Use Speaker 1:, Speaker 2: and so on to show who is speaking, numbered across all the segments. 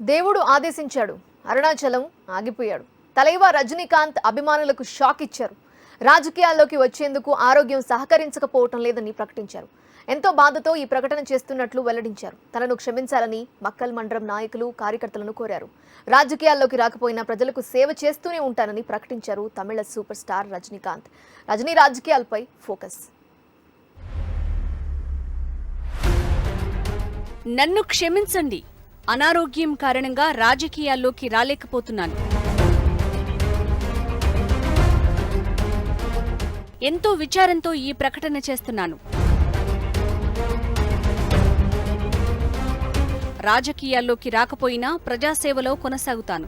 Speaker 1: దేవుడు ఆదేశించాడు, అరుణాచలం ఆగిపోయాడు. తలైవా రజనీకాంత్ అభిమానులకు షాక్ ఇచ్చారు. రాజకీయాల్లోకి వచ్చేందుకు ఆరోగ్యం సహకరించకపోవటం లేదని ప్రకటించారు. ఎంతో బాధతో ఈ ప్రకటన చేస్తున్నట్లు వెల్లడించారు. తనను క్షమించాలని మక్కల్ మండలం నాయకులు, కార్యకర్తలను కోరారు. రాజకీయాల్లోకి రాకపోయినా ప్రజలకు సేవ చేస్తూనే ఉంటానని ప్రకటించారు తమిళ సూపర్ స్టార్ రజనీకాంత్. రజనీ రాజకీయాలపై ఫోకస్.
Speaker 2: నన్ను క్షమించండి, అనారోగ్యం కారణంగా రాజకీయాల్లోకి రాలేకపోతున్నాను. ఎంతో విచారంతో ఈ ప్రకటన చేస్తున్నాను. రాజకీయాల్లోకి రాకపోయినా ప్రజాసేవలో కొనసాగుతాను.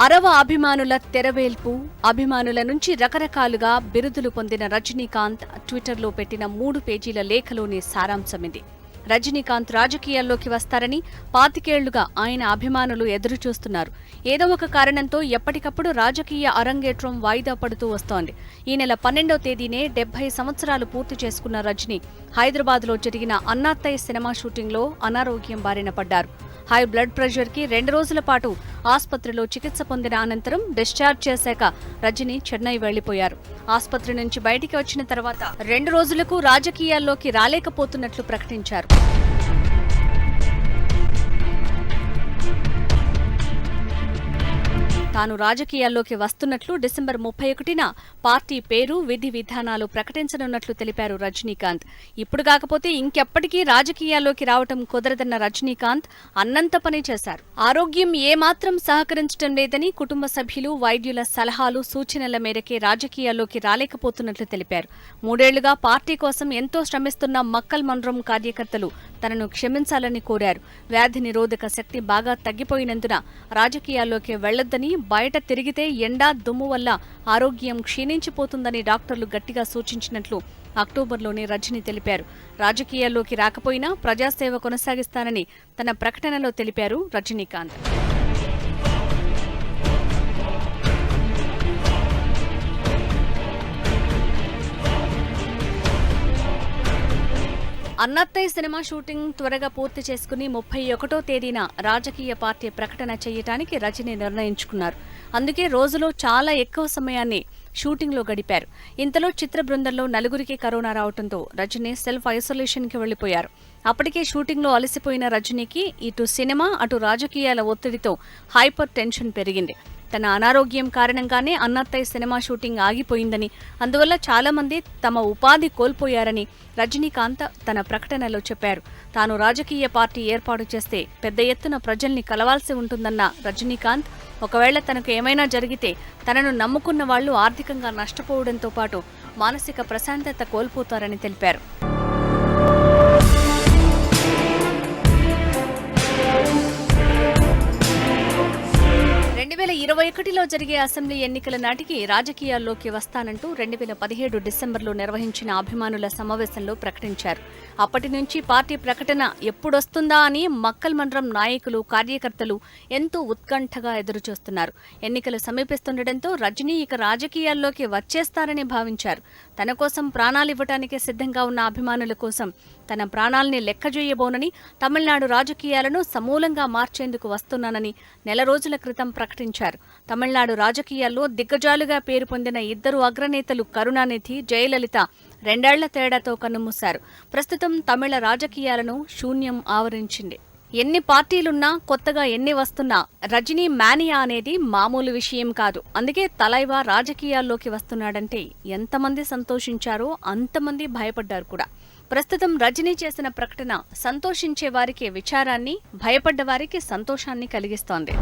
Speaker 2: అరవ అభిమానుల తెరవేల్పు. అభిమానుల నుంచి రకరకాలుగా బిరుదులు పొందిన రజనీకాంత్ ట్విట్టర్లో పెట్టిన 3 పేజీల లేఖలోని సారాంశమిది. రజనీకాంత్ రాజకీయాల్లోకి వస్తారని 25 ఏళ్లుగా ఆయన అభిమానులు ఎదురుచూస్తున్నారు. ఏదో ఒక కారణంతో ఎప్పటికప్పుడు రాజకీయ అరంగేట్రం వాయిదా పడుతూ వస్తోంది. ఈ నెల 12వ తేదీనే 70 సంవత్సరాలు పూర్తి చేసుకున్న రజనీ హైదరాబాద్లో జరిగిన అన్నాత్తయ్య సినిమా షూటింగ్లో అనారోగ్యం బారిన పడ్డారు. హై బ్లడ్ ప్రెషర్ కి 2 రోజుల పాటు ఆస్పత్రిలో చికిత్స పొందిన అనంతరం డిశ్చార్జ్ చేశాక రజనీ చెన్నై వెళ్లిపోయారు. ఆస్పత్రి నుంచి బయటికి వచ్చిన తర్వాత 2 రోజులకు రాజకీయాల్లోకి రాలేకపోతున్నట్లు ప్రకటించారు. తాను రాజకీయాల్లోకి వస్తున్నట్లు డిసెంబర్ 31న పార్టీ పేరు, విధి విధానాలు ప్రకటించనున్నట్లు తెలిపారు రజనీకాంత్. ఇప్పుడు కాకపోతే ఇంకెప్పటికీ రాజకీయాల్లోకి రావటం కుదరదన్న రజనీకాంత్ అన్నంత పని చేశారు. ఆరోగ్యం ఏమాత్రం సహకరించడం లేదని, కుటుంబ సభ్యులు, వైద్యుల సలహాలు, సూచనల మేరకే రాజకీయాల్లోకి రాలేకపోతున్నట్లు తెలిపారు. 3 ఏళ్లుగా పార్టీ కోసం ఎంతో శ్రమిస్తున్న మక్కల్ మండలం కార్యకర్తలు తనను క్షమించాలని కోరారు. వ్యాధి నిరోధక శక్తి బాగా తగ్గిపోయినందున రాజకీయాల్లోకి వెళ్లొద్దని, బయట తిరిగితే ఎండా, దుమ్ము వల్ల ఆరోగ్యం క్షీణించిపోతుందని డాక్టర్లు గట్టిగా సూచించినట్లు అక్టోబర్లోనే రజనీ తెలిపారు. రాజకీయాల్లోకి రాకపోయినా ప్రజాసేవ కొనసాగిస్తానని తన ప్రకటనలో తెలిపారు రజనీకాంత్. అన్నత్తయ్య సినిమా షూటింగ్ త్వరగా పూర్తి చేసుకుని 31వ తేదీన రాజకీయ పార్టీ ప్రకటన చేయటానికి రజనీ నిర్ణయించుకున్నారు. అందుకే రోజులో చాలా ఎక్కువ సమయాన్ని షూటింగ్లో గడిపారు. ఇంతలో చిత్ర బృందంలో 4గురికి కరోనా రావడంతో రజనీ సెల్ఫ్ ఐసోలేషన్కి వెళ్లిపోయారు. అప్పటికే షూటింగ్లో అలసిపోయిన రజనీకి ఇటు సినిమా, అటు రాజకీయాల ఒత్తిడితో హైపర్ టెన్షన్ పెరిగింది. తన అనారోగ్యం కారణంగానే అన్నత్తయ్య సినిమా షూటింగ్ ఆగిపోయిందని, అందువల్ల చాలా మంది తమ ఉపాధి కోల్పోయారని రజనీకాంత్ తన ప్రకటనలో చెప్పారు. తాను రాజకీయ పార్టీ ఏర్పాటు చేస్తే పెద్ద ఎత్తున ప్రజల్ని కలవాల్సి ఉంటుందన్న రజనీకాంత్, ఒకవేళ తనకు ఏమైనా జరిగితే తనను నమ్ముకున్న వాళ్లు ఆర్థికంగా నష్టపోవడంతో పాటు మానసిక ప్రశాంతత కోల్పోతారని తెలిపారు. 2021లో జరిగే అసెంబ్లీ ఎన్నికల నాటికి రాజకీయాల్లోకి వస్తానంటూ 2017 డిసెంబర్లో నిర్వహించిన అభిమానుల సమావేశంలో ప్రకటించారు. అప్పటి నుంచి పార్టీ ప్రకటన ఎప్పుడొస్తుందా అని మక్కల్ మండలం నాయకులు, కార్యకర్తలు ఎంతో ఉత్కంఠగా ఎదురుచూస్తున్నారు. ఎన్నికలు సమీపిస్తుండటంతో రజనీ ఇక రాజకీయాల్లోకి వచ్చేస్తారని భావించారు. తన కోసం ప్రాణాలివ్వటానికి సిద్ధంగా ఉన్న అభిమానుల కోసం తన ప్రాణాల్ని లెక్కజేయబోనని, తమిళనాడు రాజకీయాలను సమూలంగా మార్చేందుకు వస్తున్నానని నెల రోజుల క్రితం ప్రకటించారు. తమిళనాడు రాజకీయాల్లో దిగ్గజాలుగా పేరు పొందిన 2 అగ్రనేతలు కరుణానిధి, జయలలిత 2 ఏళ్ల తేడాతో కన్నుమూశారు. ప్రస్తుతం తమిళ రాజకీయాలను శూన్యం ఆవరించింది. ఎన్ని పార్టీలున్నా, కొత్తగా ఎన్ని వస్తున్నా రజనీ మానియా అనేది మామూలు విషయం కాదు. అందుకే తలైవా రాజకీయాల్లోకి వస్తున్నాడంటే ఎంతమంది సంతోషించారో అంతమంది భయపడ్డారు కూడా. ప్రస్తుతం రజనీ చేసిన ప్రకటన సంతోషించే వారికి విచారాన్ని, భయపడ్డ వారికి సంతోషాన్ని కలిగిస్తోంది.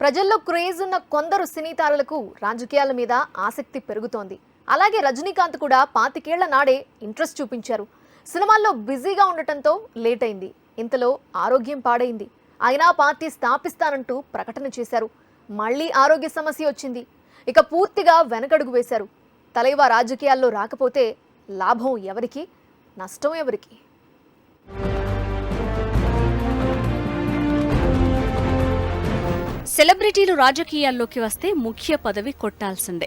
Speaker 1: ప్రజల్లో క్రేజ్ ఉన్న కొందరు సినీ తారలకు రాజకీయాల మీద ఆసక్తి పెరుగుతోంది. అలాగే రజనీకాంత్ కూడా 25 ఏళ్ల నాడే ఇంట్రెస్ట్ చూపించారు. సినిమాల్లో బిజీగా ఉండటంతో లేట్ అయింది. ఇంతలో ఆరోగ్యం పాడైంది. అయినా పార్టీ స్థాపిస్తానంటూ ప్రకటన చేశారు. మళ్లీ ఆరోగ్య సమస్య వచ్చింది. ఇక పూర్తిగా వెనకడుగు వేశారు. తలైవా రాజకీయాల్లో రాకపోతే లాభం ఎవరికి, నష్టం ఎవరికి?
Speaker 2: సెలబ్రిటీలు రాజకీయాల్లోకి వస్తే ముఖ్య పదవి కొట్టాల్సిందే.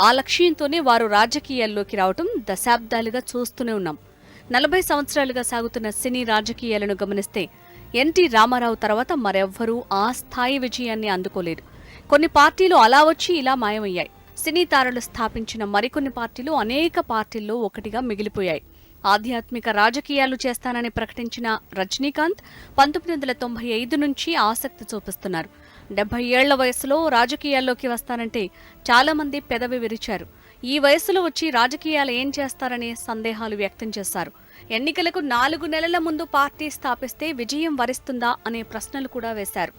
Speaker 2: ఆ లక్ష్యంతోనే వారు రాజకీయాల్లోకి రావటం దశాబ్దాలుగా చూస్తూనే ఉన్నాం. 40 సంవత్సరాలుగా సాగుతున్న సినీ రాజకీయాలను గమనిస్తే ఎన్టీ రామారావు తర్వాత మరెవ్వరూ ఆ స్థాయి విజయాన్ని అందుకోలేరు. కొన్ని పార్టీలు అలా వచ్చి ఇలా మాయమయ్యాయి. సినీ తారలు స్థాపించిన మరికొన్ని పార్టీలు అనేక పార్టీల్లో ఒకటిగా మిగిలిపోయాయి. ఆధ్యాత్మిక రాజకీయాలు చేస్తానని ప్రకటించిన రజనీకాంత్ 1995 నుంచి ఆసక్తి చూపిస్తున్నారు. 70 ఏళ్ల వయసులో రాజకీయాల్లోకి వస్తానంటే చాలా మంది పెదవి విరిచారు. ఈ వయసులో వచ్చి రాజకీయాలు ఏం చేస్తారనే సందేహాలు వ్యక్తం చేశారు. ఎన్నికలకు 4 నెలల ముందు పార్టీ స్థాపిస్తే విజయం వరిస్తుందా అనే ప్రశ్నలు కూడా వేశారు.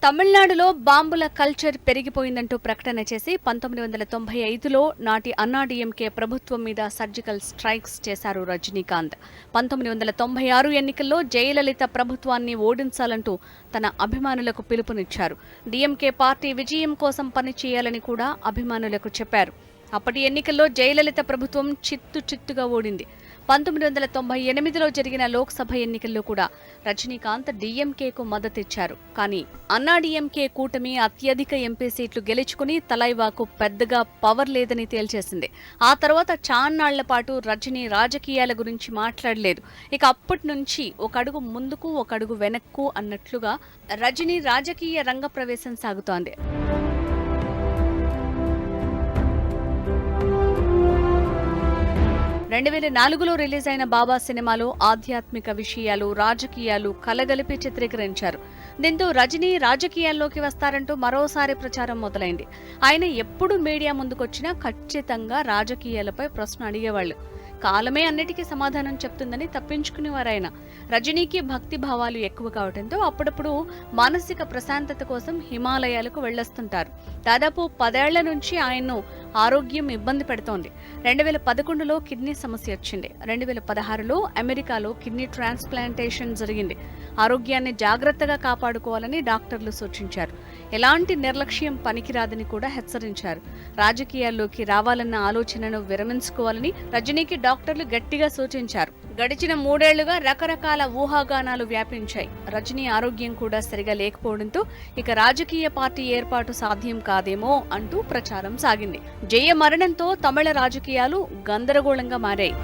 Speaker 2: తమిళనాడులో బాంబుల కల్చర్ పెరిగిపోయిందంటూ ప్రకటన చేసి 1995లో నాటి అన్నాడీఎంకే ప్రభుత్వం మీద సర్జికల్ స్ట్రైక్స్ చేశారు రజనీకాంత్. 1996 ఎన్నికల్లో జయలలిత ప్రభుత్వాన్ని ఓడించాలంటూ తన అభిమానులకు పిలుపునిచ్చారు. డీఎంకే పార్టీ విజయం కోసం పనిచేయాలని కూడా అభిమానులకు చెప్పారు. అప్పటి ఎన్నికల్లో జయలలిత ప్రభుత్వం చిత్తుగా ఓడింది. 1998లో జరిగిన లోక్సభ ఎన్నికల్లో కూడా రజనీకాంత్ డీఎంకేకు మద్దతిచ్చారు. కానీ అన్నాడీఎంకే కూటమి అత్యధిక ఎంపీ సీట్లు గెలుచుకుని తలైవాకు పెద్దగా పవర్ లేదని తేల్చేసింది. ఆ తర్వాత చాన్నాళ్ల పాటు రజనీ రాజకీయాల గురించి మాట్లాడలేదు. ఇక అప్పటి నుంచి ఒక అడుగు ముందుకు ఒక అడుగు వెనక్కు అన్నట్లుగా రజనీ రాజకీయ రంగ ప్రవేశం సాగుతోంది. 2004లో రిలీజ్ అయిన బాబా సినిమాలో ఆధ్యాత్మిక విషయాలు, రాజకీయాలు కలగలిపి చిత్రీకరించారు. దీంతో రజనీ రాజకీయాల్లోకి వస్తారంటూ మరోసారి ప్రచారం మొదలైంది. ఆయన ఎప్పుడు మీడియా ముందుకొచ్చినా ఖచ్చితంగా రాజకీయాలపై ప్రశ్న అడిగేవాళ్లు. కాలమే అన్నిటికీ సమాధానం చెప్తుందని తప్పించుకునేవారాయన. రజనీకి భక్తి భావాలు ఎక్కువ కావడంతో అప్పుడప్పుడు మానసిక ప్రశాంతత కోసం హిమాలయాలకు వెళ్లొస్తుంటారు. దాదాపు 10 ఏళ్ల నుంచి ఆయన్ను ఆరోగ్యం ఇబ్బంది పెడుతోంది. 2011లో కిడ్నీ సమస్య వచ్చింది. 2016లో అమెరికాలో కిడ్నీ ట్రాన్స్ప్లాంటేషన్ జరిగింది. ఆరోగ్యాన్ని జాగ్రత్తగా కాపాడుకోవాలని డాక్టర్లు సూచించారు. ఎలాంటి నిర్లక్ష్యం పనికిరాదని కూడా హెచ్చరించారు. రాజకీయాల్లోకి రావాలన్న ఆలోచనను విరమించుకోవాలని రజనీకి డాక్టర్లు గట్టిగా సూచించారు. గడిచిన 3 ఏళ్లుగా రకరకాల ఊహాగానాలు వ్యాపించాయి. రజనీ ఆరోగ్యం కూడా సరిగా లేకపోవడంతో ఇక రాజకీయ పార్టీ ఏర్పాటు సాధ్యం కాదేమో అంటూ ప్రచారం సాగింది. జయ మరణంతో తమిళ రాజకీయాలు గందరగోళంగా మారాయి.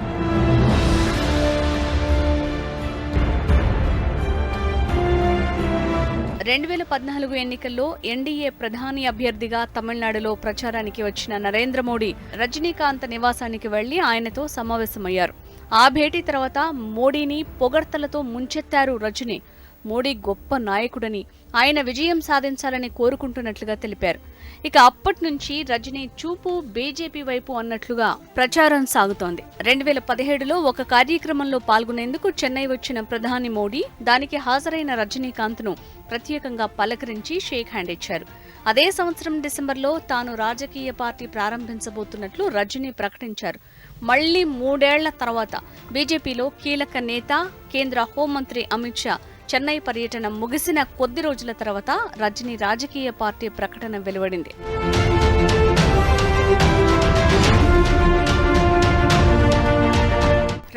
Speaker 2: రెండు 2014 ఎన్నికల్లో ఎన్డీఏ ప్రధాని అభ్యర్థిగా తమిళనాడులో ప్రచారానికి వచ్చిన నరేంద్ర మోడీ రజనీకాంత్ నివాసానికి వెళ్లి ఆయనతో సమావేశమయ్యారు. ఆ భేటీ తర్వాత మోడీని పొగడ్తలతో ముంచెత్తారు రజనీ. మోడీ గొప్ప నాయకుడని, ఆయన విజయం సాధించాలని కోరుకుంటున్నట్లుగా తెలిపారు. ఇక అప్పటి నుంచి రజనీ చూపు బీజేపీ వైపు అన్నట్లుగా ప్రచారం సాగుతోంది. 2017లో ఒక కార్యక్రమంలో పాల్గొనేందుకు చెన్నై వచ్చిన ప్రధాని మోడీ దానికి హాజరైన రజనీకాంత్ను ప్రత్యేకంగా పలకరించి షేక్ హ్యాండ్ ఇచ్చారు. అదే సంవత్సరం డిసెంబర్లో తాను రాజకీయ పార్టీ ప్రారంభించబోతున్నట్లు రజనీ ప్రకటించారు. మళ్లీ 3 ఏళ్ల తర్వాత బీజేపీలో కీలక నేత, కేంద్ర హోంమంత్రి అమిత్ షా చెన్నై పర్యటన ముగిసిన కొద్ది రోజుల తర్వాత రజనీ రాజకీయ పార్టీ ప్రకటన వెలువడింది.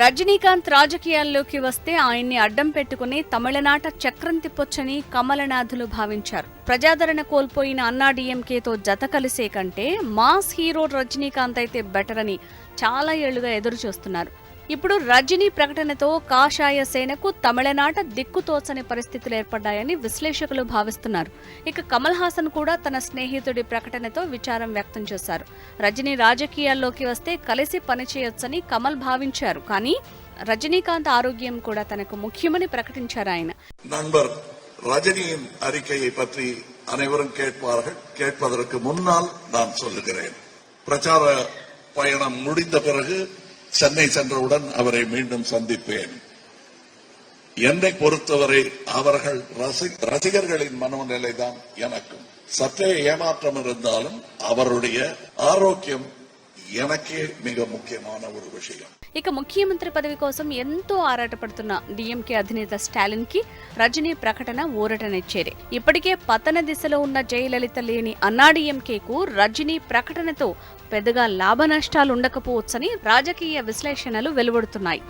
Speaker 2: రజనీకాంత్ రాజకీయాల్లోకి వస్తే ఆయన్ని అడ్డం పెట్టుకుని తమిళనాట చక్రం తిప్పొచ్చని కమలనాథులు భావించారు. ప్రజాదరణ కోల్పోయిన అన్నాడీఎంకేతో జత కలిసే కంటే మాస్ హీరో రజనీకాంత్ అయితే బెటర్ అని చాలా ఏళ్లుగా ఎదురు చూస్తున్నారు. ఇప్పుడు రజనీ ప్రకటనతో కాషాయ సేనకు తమిళనాట దిక్కుతోచని పరిస్థితులు ఏర్పడ్డాయని విశ్లేషకులు భావిస్తున్నారు. ఇక కమల్ హాసన్ కూడా తన స్నేహితుడి ప్రకటనతో విచారం వ్యక్తం చేశారు. రజనీ రాజకీయాల్లోకి వస్తే కలిసి పనిచేయొచ్చని కమల్ భావించారు. కానీ రజనీకాంత్ ఆరోగ్యం కూడా తనకు ముఖ్యమని ప్రకటించారు ఆయన.
Speaker 3: நண்பர் ரஜினியின் அறிக்கையை பற்றி அனைவரும் கேட்பதற்கு முன்னால் நான் சொல்லுகிறேன். பிரச்சார பயணம் முடிந்த பிறகு சென்னை சென்றவுடன் அவரை மீண்டும் சந்திப்பேன். என்னை பொறுத்தவரை அவர்கள் ரசிகர்களின் மனோநிலைதான் எனக்கும். சற்றே ஏமாற்றம் இருந்தாலும் அவருடைய ஆரோக்கியம் எனக்கே மிக முக்கியமான ஒரு விஷயம்.
Speaker 2: ఇక ముఖ్యమంత్రి పదవి కోసం ఎంతో ఆరాటపడుతున్న డీఎంకే అధినేత స్టాలిన్ కి రజనీ ప్రకటన ఊరటనిచ్చేది. ఇప్పటికే పతన దిశలో ఉన్న జయలలిత లేని అన్నాడీఎంకేకు రజనీ ప్రకటనతో పెద్దగా లాభ నష్టాలు ఉండకపోవచ్చని రాజకీయ విశ్లేషణలు వెలువడుతున్నాయి.